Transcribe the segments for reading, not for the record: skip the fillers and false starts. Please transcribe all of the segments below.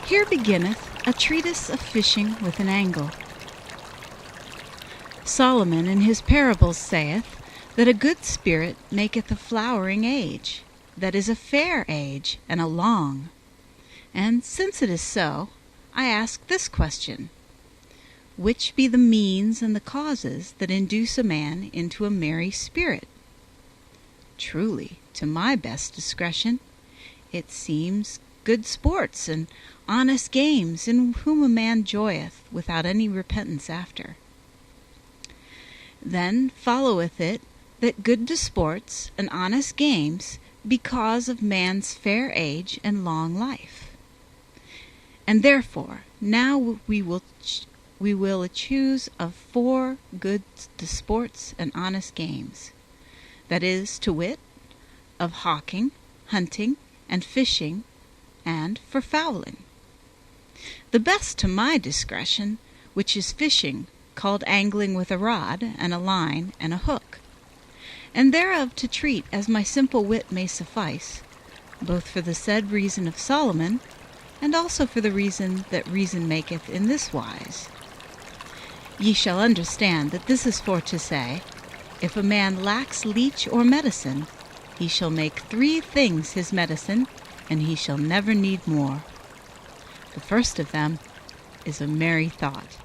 Here beginneth a treatise of fishing with an angle. Solomon in his parables saith that a good spirit maketh a flowering age, that is a fair age and a long. And since it is so, I ask this question: which be the means and the causes that induce a man into a merry spirit? Truly, to my best discretion, it seems good sports and honest games, in whom a man joyeth without any repentance after. Then followeth it that good disports and honest games be cause of man's fair age and long life. And therefore now we will choose of 4 good disports and honest games, that is, to wit, of hawking, hunting, and fishing, and for fowling. The best to my discretion, which is fishing, called angling with a rod, and a line, and a hook, and thereof to treat as my simple wit may suffice, both for the said reason of Solomon, and also for the reason that reason maketh in this wise. Ye shall understand that this is for to say, if a man lacks leech or medicine, he shall make 3 things his medicine, and he shall never need more. The first of them is a merry thought.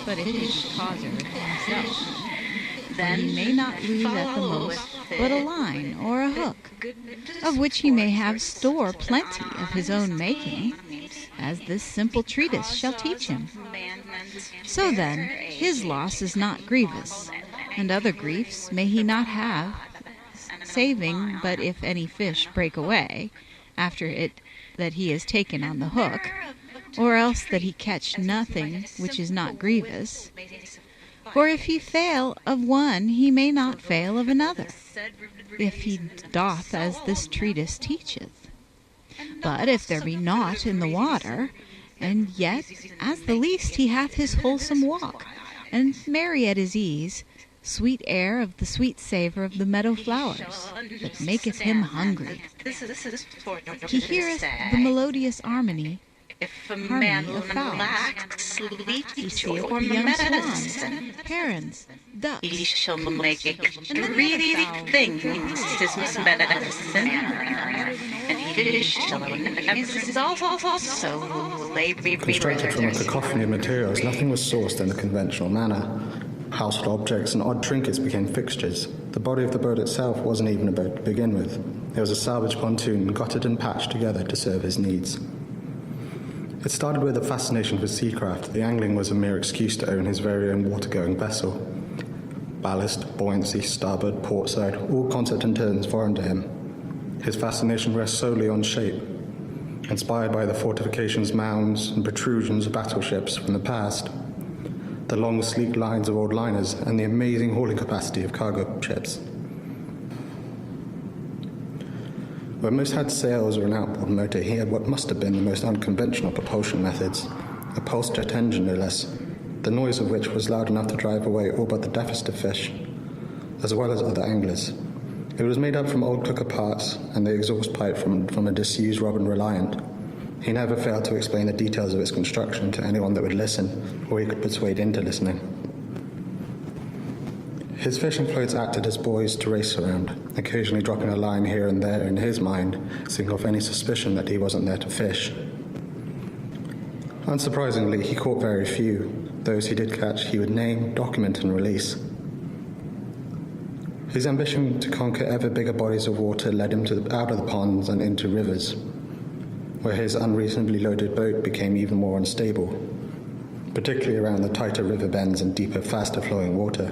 But if he be causer of himself, then he may not lose at the most but a line or a hook, of which he may have store plenty of his own making, as this simple treatise shall teach him. So then his loss is not grievous, and other griefs may he not have, saving but if any fish break away after it that he is taken on the hook, or else that he catch nothing which is not grievous. For if he fail of one, he may not fail of another, if he doth as this treatise teacheth. But if there be naught in the water, and yet as the least he hath his wholesome walk, and merry at his ease, sweet air of the sweet savour of the meadow flowers, that maketh him hungry. He heareth the melodious harmony if a man lacks leech or medicine, herons, ducks, he shall make 3 things his medicine, and he shall also labor. Constructed from a cacophony of materials, nothing was sourced in the conventional manner. Household objects and odd trinkets became fixtures. The body of the boat itself wasn't even a boat to begin with. It was a salvage pontoon gutted and patched together to serve his needs. It started with a fascination for seacraft. The angling was a mere excuse to own his very own water-going vessel. Ballast, buoyancy, starboard, port side, all concept and terms foreign to him. His fascination rests solely on shape, inspired by the fortifications, mounds, and protrusions of battleships from the past, the long, sleek lines of old liners, and the amazing hauling capacity of cargo ships. Where most had sails or an outboard motor, he had what must have been the most unconventional propulsion methods, a pulse jet engine no less, the noise of which was loud enough to drive away all but the deafest of fish, as well as other anglers. It was made up from old cooker parts and the exhaust pipe from a disused Robin Reliant. He never failed to explain the details of its construction to anyone that would listen, or he could persuade into listening. His fishing floats acted as buoys to race around, occasionally dropping a line here and there in his mind, setting off any suspicion that he wasn't there to fish. Unsurprisingly, he caught very few. Those he did catch, he would name, document, and release. His ambition to conquer ever bigger bodies of water led him out of the ponds and into rivers, where his unreasonably loaded boat became even more unstable, particularly around the tighter river bends and deeper, faster-flowing water.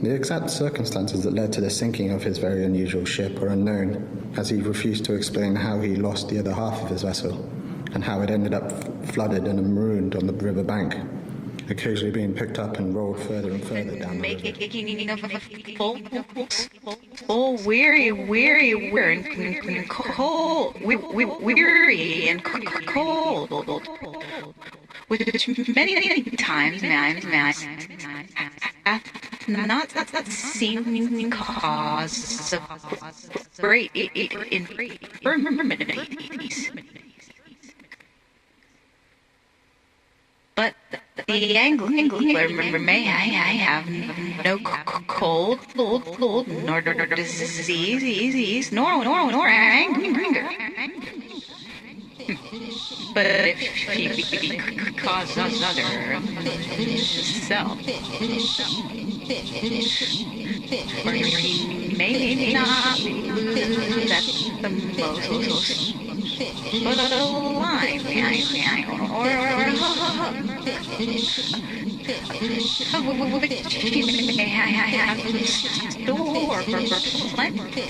The exact circumstances that led to the sinking of his very unusual ship are unknown, as he refused to explain how he lost the other half of his vessel, and how it ended up flooded and marooned on the river bank, occasionally being picked up and rolled further and further down the river. Oh, weary and cold, weary and cold, which many times hath not seen cause of great infirmities. But the angler may have no cold, nor disease, nor anger. But if he causes other himself, or he may not lose at the most, but a line, or a hook, which he may have store for plenty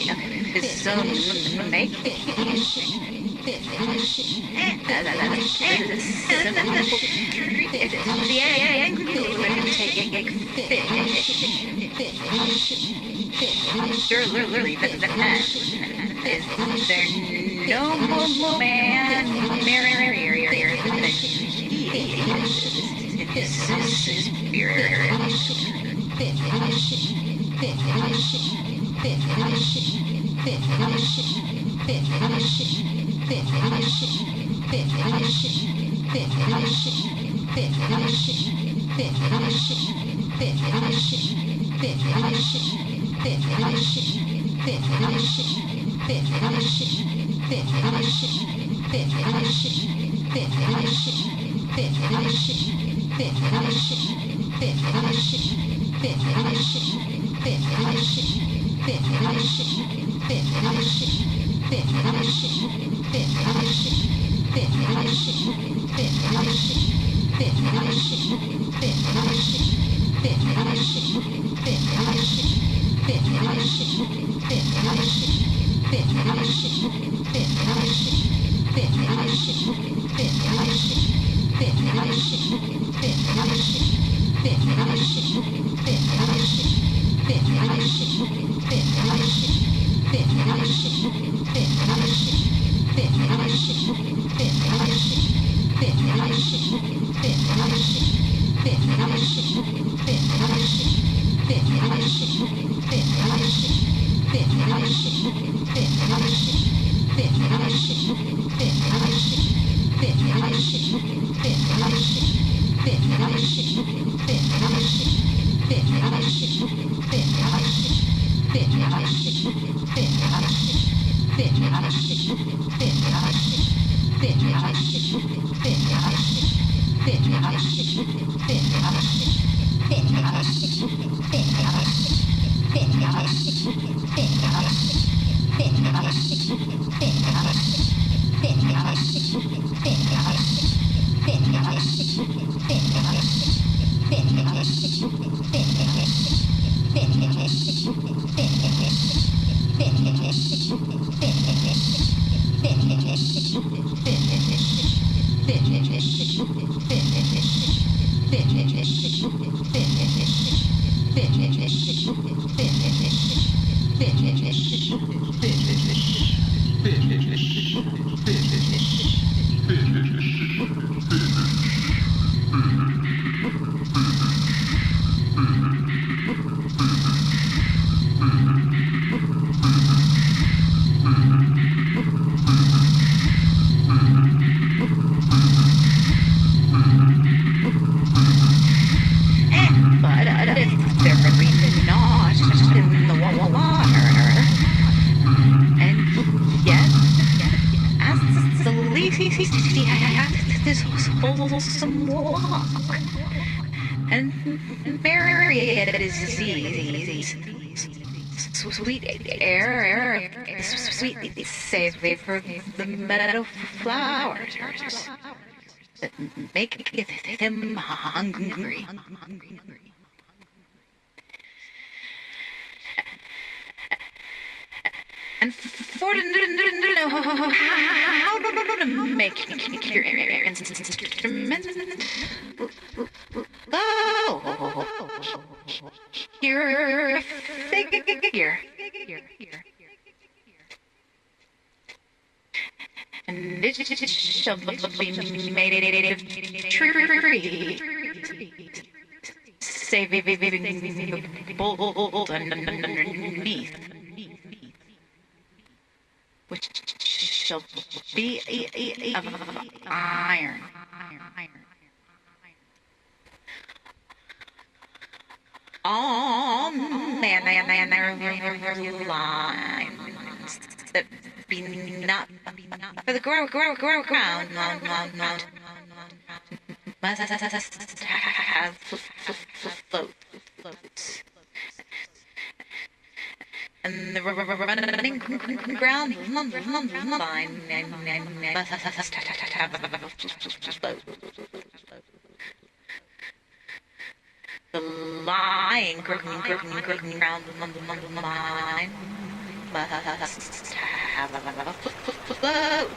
of his own making. The angler taking fish. Surely is there no more man merrier than he is in his spirit. Finish. he had this wholesome walk, and myriad disease, sweet air, sweet savor for the meadow flowers that make him hungry. And for to know how to make your instrument your figure. And it shall be made of tree. Saving bold underneath, which shall be of iron. All manner of lines that be not for the ground must have floats. And the running ground line must have float. The lying ground line must have float.